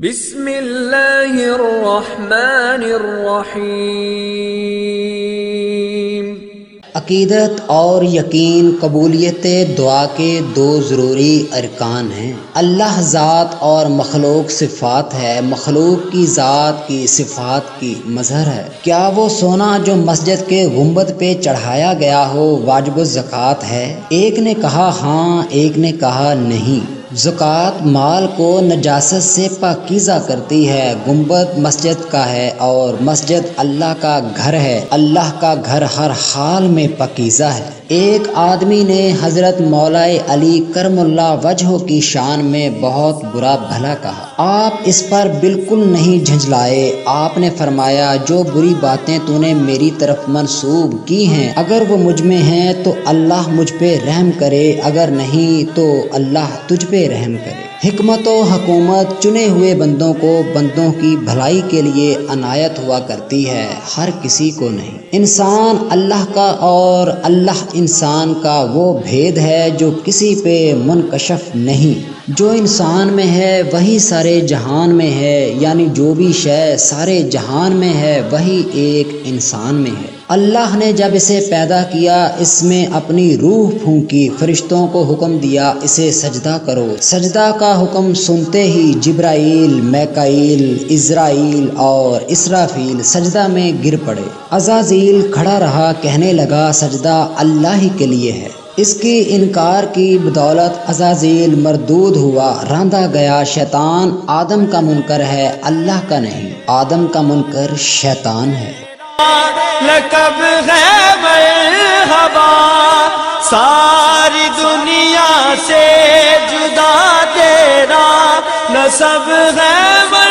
بسم اللہ الرحمن الرحیم۔ عقیدت اور یقین قبولیت دعا کے دو ضروری ارکان ہیں۔ اللہ ذات اور مخلوق صفات ہے، مخلوق کی ذات کی صفات کی مظہر ہے۔ کیا وہ سونا جو مسجد کے گنبد پہ چڑھایا گیا ہو واجب الزکوٰۃ ہے؟ ایک نے کہا ہاں، ایک نے کہا نہیں۔ زکوٰۃ مال کو نجاست سے پاکیزہ کرتی ہے۔ گنبد مسجد کا ہے اور مسجد اللہ کا گھر ہے۔ اللہ کا گھر ہر حال میں پاکیزہ ہے۔ ایک آدمی نے حضرت مولا علی کرم اللہ وجہہ کی شان میں بہت برا بھلا کہا۔ آپ اس پر بالکل نہیں جھنجھلائے۔ آپ نے فرمایا جو بری باتیں تو نے میری طرف منسوب کی ہیں، اگر وہ مجھ میں ہیں تو اللہ مجھ پہ رحم کرے، اگر نہیں تو اللہ تجھ پہ رحم کرے۔ حکمت و حکومت چنے ہوئے بندوں کو بندوں کی بھلائی کے لیے عنایت ہوا کرتی ہے، ہر کسی کو نہیں۔ انسان اللہ کا اور اللہ انسان کا وہ بھید ہے جو کسی پہ منکشف نہیں۔ جو انسان میں ہے وہی سارے جہان میں ہے، یعنی جو بھی شے سارے جہان میں ہے وہی ایک انسان میں ہے۔ اللہ نے جب اسے پیدا کیا اس میں اپنی روح پھونکی، فرشتوں کو حکم دیا اسے سجدہ کرو۔ سجدہ کا حکم سنتے ہی جبرائیل، میکائیل، عزرائیل اور اسرافیل سجدہ میں گر پڑے۔ عزازیل کھڑا رہا، کہنے لگا سجدہ اللہ ہی کے لیے ہے۔ اس کی انکار کی بدولت عزازیل مردود ہوا، راندا گیا۔ شیطان آدم کا منکر ہے، اللہ کا نہیں۔ آدم کا منکر شیطان ہے۔ لقب ہے مرحبا ساری دنیا سے جدا تیرا نسب ہے